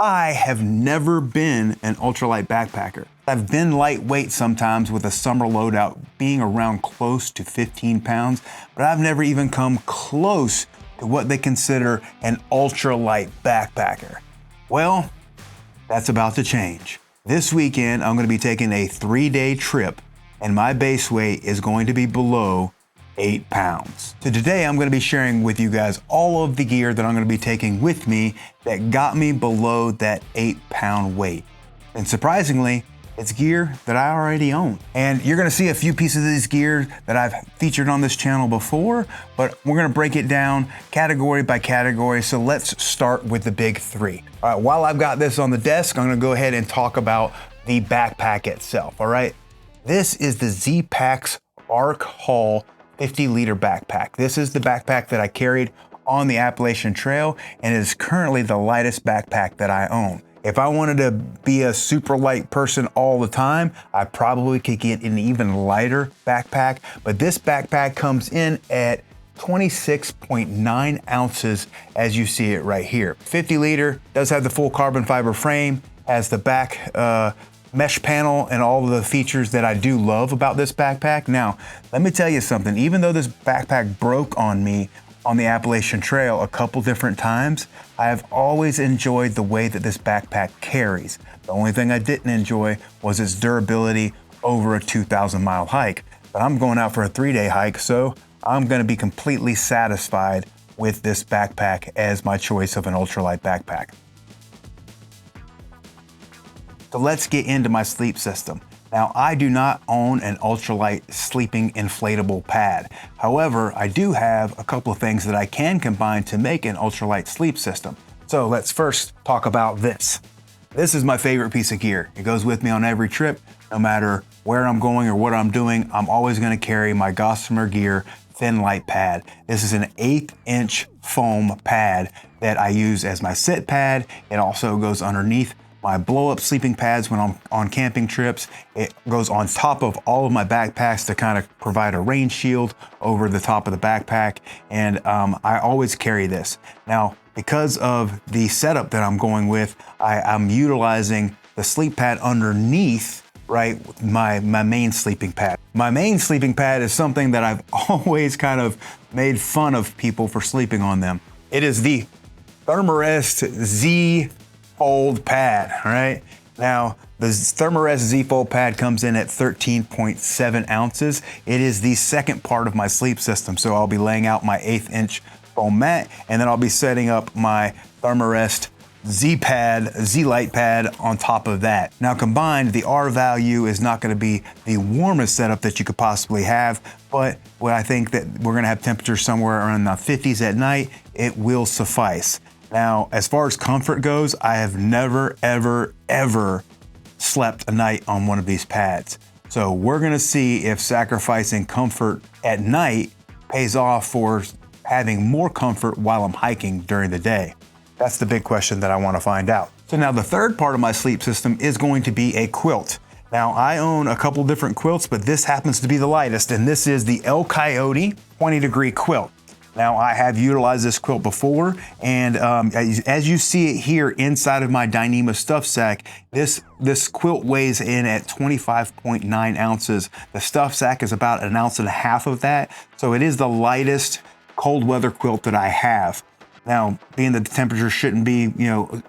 I have never been an ultralight backpacker. I've been lightweight sometimes with a summer loadout being around close to 15 pounds, but I've never even come close to what they consider an ultralight backpacker. Well, that's about to change. This weekend, I'm gonna be taking a 3-day trip and my base weight is going to be below 8 pounds. So today I'm gonna be sharing with you guys all of the gear that I'm gonna be taking with me that got me below that 8-pound weight. And surprisingly, it's gear that I already own. And you're gonna see a few pieces of this gear that I've featured on this channel before, but we're gonna break it down category by category. So let's start with the big three. All right, while I've got this on the desk, I'm gonna go ahead and talk about the backpack itself, all right? This is the Zpacks Arc Haul 50-liter backpack. This is the backpack that I carried on the Appalachian Trail and is currently the lightest backpack that I own. If I wanted to be a super light person all the time, I probably could get an even lighter backpack, but this backpack comes in at 26.9 ounces as you see it right here. 50-liter, does have the full carbon fiber frame, has the back mesh panel and all of the features that I do love about this backpack. Now, let me tell you something, even though this backpack broke on me on the Appalachian Trail a couple different times, I have always enjoyed the way that this backpack carries. The only thing I didn't enjoy was its durability over a 2,000-mile hike. But I'm going out for a 3-day hike, so I'm gonna be completely satisfied with this backpack as my choice of an ultralight backpack. So let's get into my sleep system. Now, I do not own an ultralight sleeping inflatable pad. However, I do have a couple of things that I can combine to make an ultralight sleep system. So let's first talk about this. This is my favorite piece of gear. It goes with me on every trip, no matter where I'm going or what I'm doing. I'm always gonna carry my Gossamer Gear Thin Light Pad. This is an 1/8" foam pad that I use as my sit pad. It also goes underneath my blow-up sleeping pads when I'm on camping trips. It goes on top of all of my backpacks to kind of provide a rain shield over the top of the backpack. And I always carry this. Now, because of the setup that I'm going with, I'm utilizing the sleep pad underneath, right, my main sleeping pad. My main sleeping pad is something that I've always kind of made fun of people for sleeping on them. It is the Therm-a-Rest Z Fold pad, all right? Now, the Therm-a-Rest Z Fold pad comes in at 13.7 ounces. It is the second part of my sleep system. So I'll be laying out my 1/8" foam mat, and then I'll be setting up my Therm-a-Rest Z Light pad on top of that. Now combined, the R value is not gonna be the warmest setup that you could possibly have, but what I think that we're gonna have temperatures somewhere around the 50s at night, it will suffice. Now, as far as comfort goes, I have never, ever slept a night on one of these pads. So we're gonna see if sacrificing comfort at night pays off for having more comfort while I'm hiking during the day. That's the big question that I wanna find out. So now the third part of my sleep system is going to be a quilt. Now, I own a couple different quilts, but this happens to be the lightest, and this is the Coyote 20-degree quilt. Now, I have utilized this quilt before, and as you see it here inside of my Dyneema stuff sack, this quilt weighs in at 25.9 ounces. The stuff sack is about 1.5 ounces of that, so it is the lightest cold weather quilt that I have. Now, being that the temperature shouldn't be,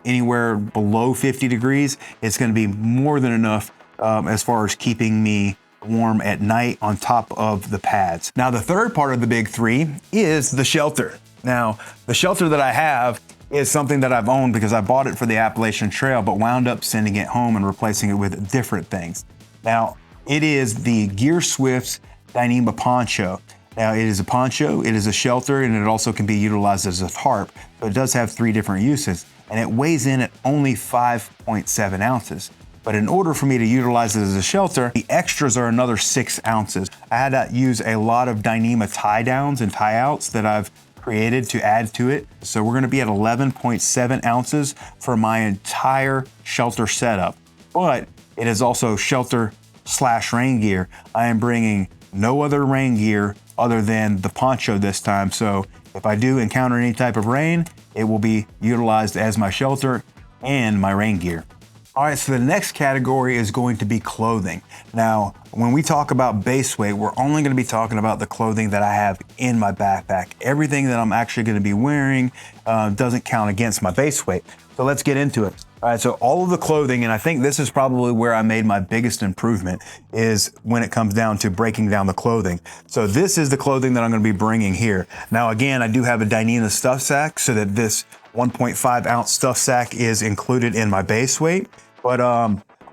anywhere below 50 degrees, it's gonna be more than enough as far as keeping me warm at night on top of the pads. Now, the third part of the big three is the shelter. Now, the shelter that I have is something that I've owned because I bought it for the Appalachian Trail, but wound up sending it home and replacing it with different things. Now, it is the GearSwifts Dyneema Poncho. Now, it is a poncho, it is a shelter, and it also can be utilized as a tarp. So it does have 3 different uses, and it weighs in at only 5.7 ounces. But in order for me to utilize it as a shelter, the extras are another 6 ounces. I had to use a lot of Dyneema tie downs and tie outs that I've created to add to it. So we're gonna be at 11.7 ounces for my entire shelter setup. But it is also shelter/rain gear. I am bringing no other rain gear other than the poncho this time. So if I do encounter any type of rain, it will be utilized as my shelter and my rain gear. All right, so the next category is going to be clothing. Now, when we talk about base weight, we're only going to be talking about the clothing that I have in my backpack. Everything that I'm actually going to be wearing doesn't count against my base weight. So let's get into it. All right, so all of the clothing, and I think this is probably where I made my biggest improvement, is when it comes down to breaking down the clothing. So this is the clothing that I'm going to be bringing here. Now, again, I do have a Dyneema stuff sack so that this 1.5 ounce stuff sack is included in my base weight. But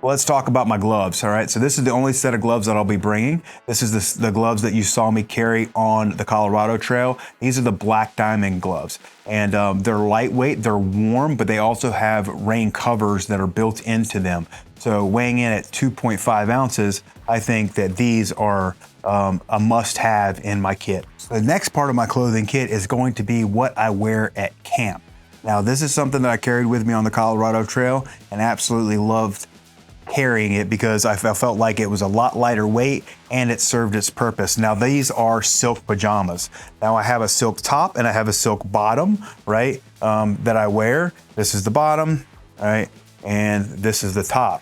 let's talk about my gloves. All right, so this is the only set of gloves that I'll be bringing. This is the gloves that you saw me carry on the Colorado Trail. These are the Black Diamond gloves, and they're lightweight, they're warm, but they also have rain covers that are built into them. So weighing in at 2.5 ounces, I think that these are a must-have in my kit. So the next part of my clothing kit is going to be what I wear at camp. Now, this is something that I carried with me on the Colorado Trail and absolutely loved carrying it because I felt like it was a lot lighter weight and it served its purpose. Now, these are silk pajamas. Now, I have a silk top and I have a silk bottom, right, that I wear. This is the bottom, right, and this is the top.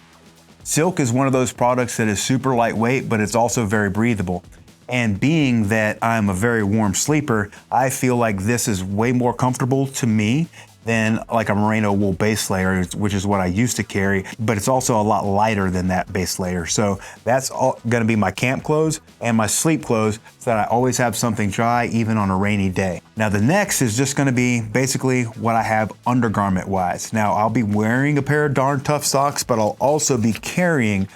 Silk is one of those products that is super lightweight, but it's also very breathable. And being that I'm a very warm sleeper, I feel like this is way more comfortable to me than like a merino wool base layer, which is what I used to carry, but it's also a lot lighter than that base layer. So that's all gonna be my camp clothes and my sleep clothes so that I always have something dry even on a rainy day. Now the next is just gonna be basically what I have undergarment wise. Now I'll be wearing a pair of Darn Tough socks, but I'll also be carrying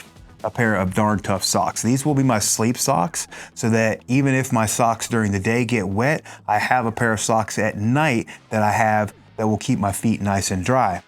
a pair of Darn Tough socks. These will be my sleep socks so that even if my socks during the day get wet, I have a pair of socks at night that will keep my feet nice and dry.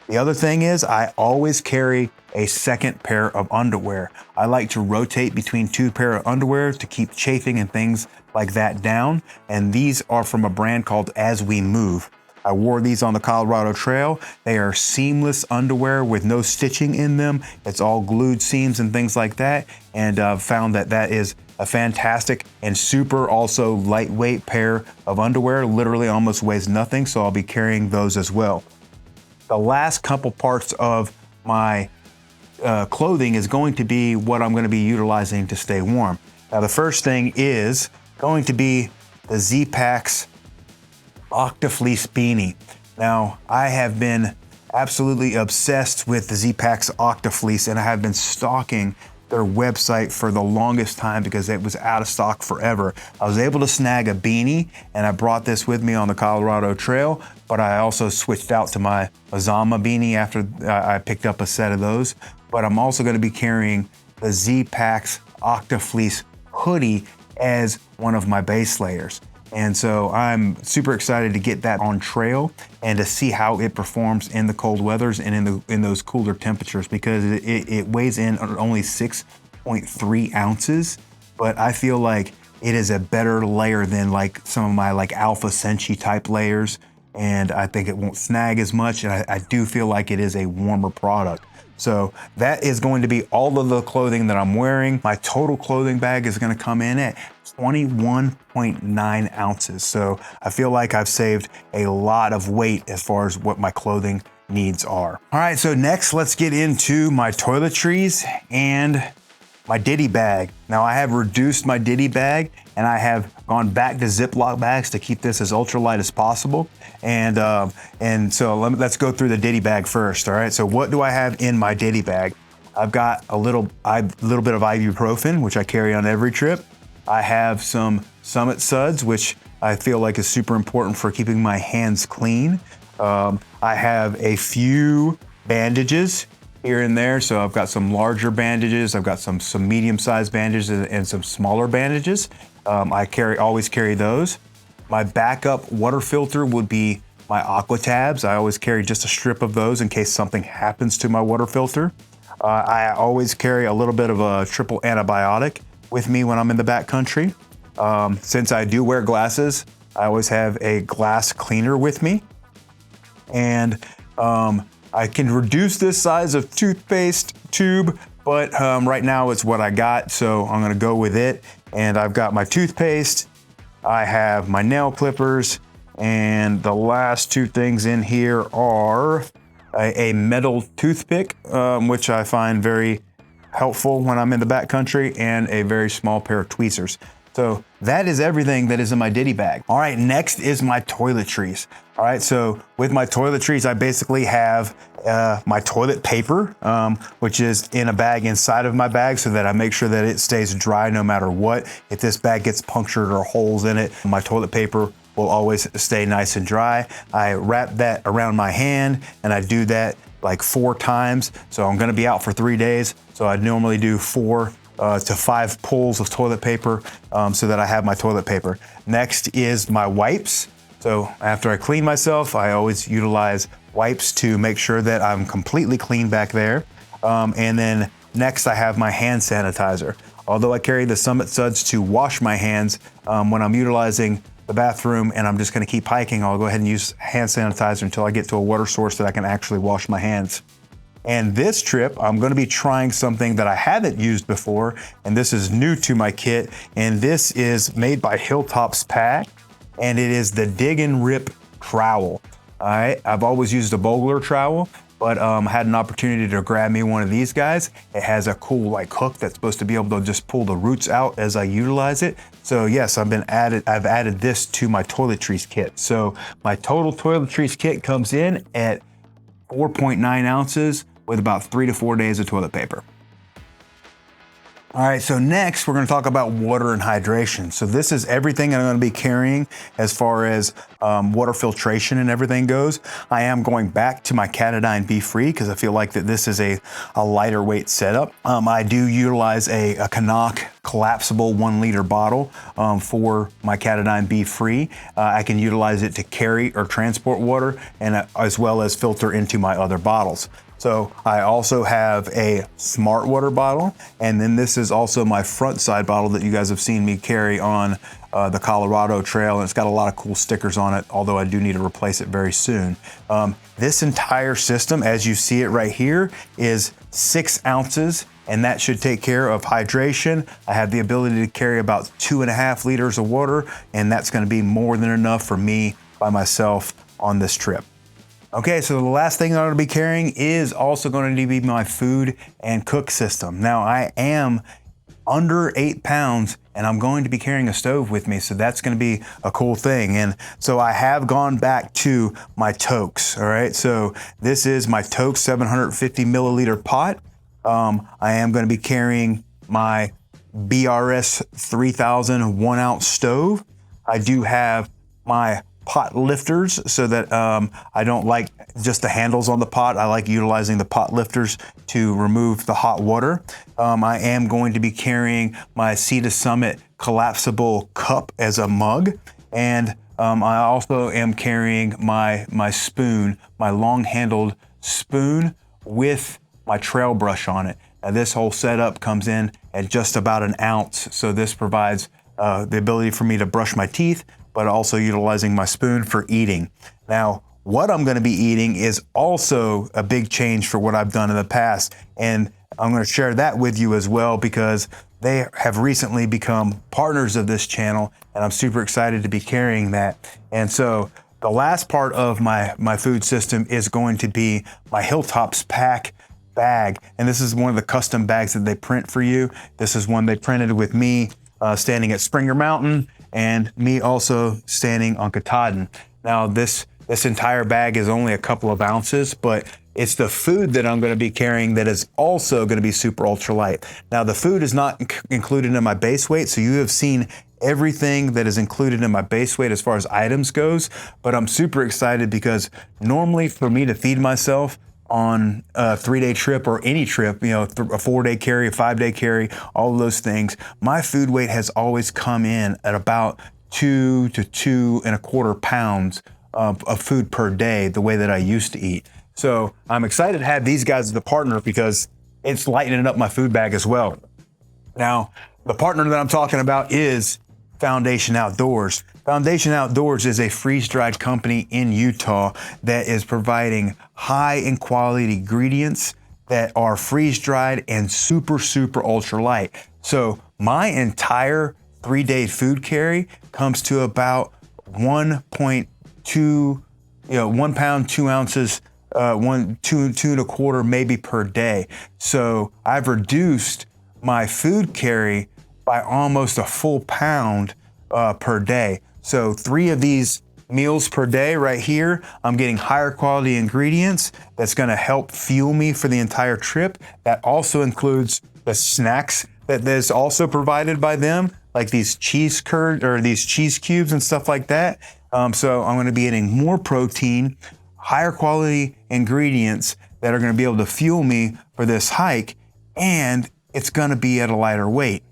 The other thing is I always carry a second pair of underwear. I like to rotate between two pair of underwear to keep chafing and things like that down. And these are from a brand called Aswemove. I wore these on the Colorado Trail. They are seamless underwear with no stitching in them. It's all glued seams and things like that. And found that that is a fantastic and super also lightweight pair of underwear. Literally almost weighs nothing, so I'll be carrying those as well. The last couple parts of my clothing is going to be what I'm going to be utilizing to stay warm. Now the first thing is going to be the Zpacks Octa Fleece Beanie. Now I have been absolutely obsessed with the Zpacks Octa Fleece, and I have been stalking their website for the longest time because it was out of stock forever. I was able to snag a beanie and I brought this with me on the Colorado Trail, but I also switched out to my Gossamer beanie after I picked up a set of those. But I'm also going to be carrying the Zpacks Octa Fleece hoodie as one of my base layers. And so I'm super excited to get that on trail and to see how it performs in the cold weathers and in those cooler temperatures, because it weighs in only 6.3 ounces, but I feel like it is a better layer than like some of my like Alpha Senshi type layers, and I think it won't snag as much, and I do feel like it is a warmer product. So that is going to be all of the clothing that I'm wearing. My total clothing bag is going to come in at 21.9 ounces. So I feel like I've saved a lot of weight as far as what my clothing needs are. All right, so next let's get into my toiletries and my Diddy bag. Now I have reduced my Diddy bag and I have gone back to Ziploc bags to keep this as ultralight as possible. And so let's go through the Diddy bag first. All right, so what do I have in my Diddy bag? I've got a little bit of ibuprofen, which I carry on every trip. I have some Summit Suds, which I feel like is super important for keeping my hands clean. I have a few bandages here and there. So I've got some larger bandages. I've got some medium-sized bandages and some smaller bandages. I always carry those. My backup water filter would be my Aqua tabs. I always carry just a strip of those in case something happens to my water filter. I always carry a little bit of a triple antibiotic with me when I'm in the backcountry. Since I do wear glasses, I always have a glass cleaner with me. And I can reduce this size of toothpaste tube, but right now it's what I got, so I'm gonna go with it. And I've got my toothpaste, I have my nail clippers, and the last two things in here are a metal toothpick, which I find very helpful when I'm in the backcountry, and a very small pair of tweezers. So that is everything that is in my Diddy bag. All right, next is my toiletries. All right, so with my toiletries, I basically have my toilet paper, which is in a bag inside of my bag so that I make sure that it stays dry no matter what. If this bag gets punctured or holes in it, my toilet paper will always stay nice and dry. I wrap that around my hand, and I do that like 4 times. So I'm gonna be out for 3 days. So I normally do 4 to 5 pulls of toilet paper so that I have my toilet paper. Next is my wipes. So after I clean myself, I always utilize wipes to make sure that I'm completely clean back there. And then next I have my hand sanitizer. Although I carry the Summit Suds to wash my hands, when I'm utilizing the bathroom and I'm just gonna keep hiking, I'll go ahead and use hand sanitizer until I get to a water source that I can actually wash my hands. And this trip, I'm gonna be trying something that I haven't used before, and this is new to my kit, and this is made by Hilltop Packs, and it is the Dig and Rip Trowel. All right, I've always used a bowler trowel, but had an opportunity to grab me one of these guys. It has a cool like hook that's supposed to be able to just pull the roots out as I utilize it. So yes, I've added this to my toiletries kit. So my total toiletries kit comes in at 4.9 ounces with about 3 to 4 days of toilet paper. All right, so next we're gonna talk about water and hydration. So this is everything I'm gonna be carrying as far as water filtration and everything goes. I am going back to my Katadyn BeFree because I feel like that this is a lighter weight setup. I do utilize a Canuck collapsible 1 liter bottle for my Katadyn BeFree. I can utilize it to carry or transport water and as well as filter into my other bottles. So I also have a smart water bottle, and then this is also my front side bottle that you guys have seen me carry on the Colorado Trail, and it's got a lot of cool stickers on it, although I do need to replace it very soon. This entire system, as you see it right here, is 6 ounces, and that should take care of hydration. I have the ability to carry about 2.5 liters of water, and that's gonna be more than enough for me by myself on this trip. Okay, so the last thing that I'm gonna be carrying is also going to be my food and cook system. Now I am under 8 pounds and I'm going to be carrying a stove with me, so that's gonna be a cool thing. And so I have gone back to my Toaks, all right? So this is my Toaks 750 milliliter pot. I am gonna be carrying my BRS 3000 1 ounce stove. I do have my pot lifters so that I don't like just the handles on the pot. I like utilizing the pot lifters to remove the hot water. I am going to be carrying my Sea to Summit collapsible cup as a mug. And I also am carrying my spoon, my long handled spoon with my trail brush on it. Now this whole setup comes in at just about 1 ounce. So this provides the ability for me to brush my teeth, but also utilizing my spoon for eating. Now, what I'm gonna be eating is also a big change for what I've done in the past. And I'm gonna share that with you as well because they have recently become partners of this channel, and I'm super excited to be carrying that. And so the last part of my food system is going to be my Hilltop Packs bag. And this is one of the custom bags that they print for you. This is one they printed with me standing at Springer Mountain, and me also standing on Katadyn. Now this entire bag is only a couple of ounces, but it's the food that I'm gonna be carrying that is also gonna be super ultralight. Now the food is not included in my base weight, so you have seen everything that is included in my base weight as far as items goes, but I'm super excited because normally for me to feed myself on a 3-day trip or any trip, you know, a 4-day carry, a 5-day carry, all of those things, my food weight has always come in at about 2 to 2.25 pounds of food per day, the way that I used to eat. So I'm excited to have these guys as the partner because it's lightening up my food bag as well. Now, the partner that I'm talking about is Foundation Outdoors. Foundation Outdoors is a freeze-dried company in Utah that is providing high in quality ingredients that are freeze-dried and super ultralight. So my entire 3-day food carry comes to about 1.2, 1 pound, 2 ounces two and a quarter maybe per day. So I've reduced my food carry by almost a full pound per day. So 3 of these meals per day right here, I'm getting higher quality ingredients that's gonna help fuel me for the entire trip. That also includes the snacks that is also provided by them, like these cheese curds or these cheese cubes and stuff like that. So I'm gonna be eating more protein, higher quality ingredients that are gonna be able to fuel me for this hike, and it's gonna be at a lighter weight.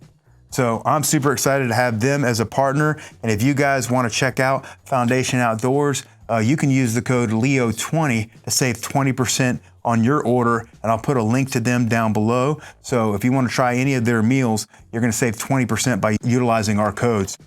So I'm super excited to have them as a partner. And if you guys want to check out Foundation Outdoors, you can use the code LEO20 to save 20% on your order. And I'll put a link to them down below. So if you want to try any of their meals, you're going to save 20% by utilizing our codes.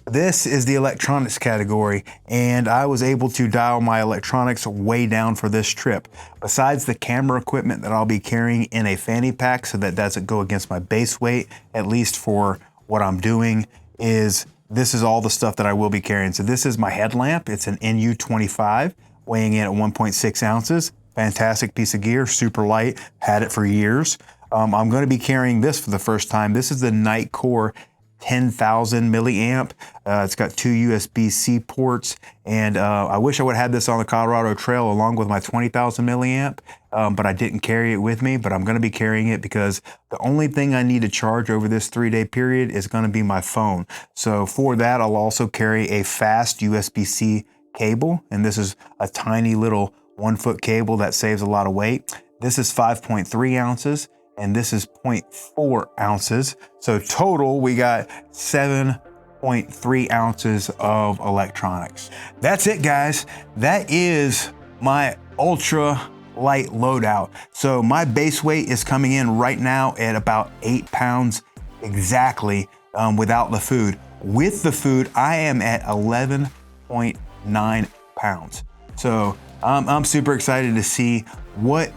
This is the electronics category, and I was able to dial my electronics way down for this trip. Besides the camera equipment that I'll be carrying in a fanny pack so that doesn't go against my base weight, at least for what I'm doing, this is all the stuff that I will be carrying. So this is my headlamp. It's an NU25, weighing in at 1.6 ounces. Fantastic piece of gear, super light, had it for years. I'm gonna be carrying this for the first time. This is the Nitecore 10,000 milliamp. It's got 2 USB-C ports, and I wish I would have had this on the Colorado Trail along with my 20,000 milliamp, but I didn't carry it with me. But I'm going to be carrying it because the only thing I need to charge over this 3-day period is going to be my phone. So for that, I'll also carry a fast USB-C cable, and this is a tiny little 1-foot cable that saves a lot of weight. This is 5.3 ounces. And this is 0.4 ounces. So total, we got 7.3 ounces of electronics. That's it, guys. That is my ultra light loadout. So my base weight is coming in right now at about 8 pounds exactly without the food. With the food, I am at 11.9 pounds. So I'm super excited to see what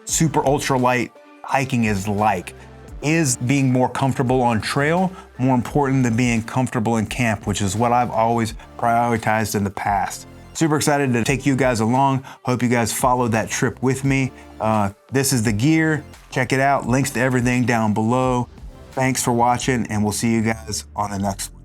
super ultra light hiking is like. Is being more comfortable on trail more important than being comfortable in camp, which is what I've always prioritized in the past. Super excited to take you guys along. Hope you guys follow that trip with me. This is the gear. Check it out. Links to everything down below. Thanks for watching, and we'll see you guys on the next one.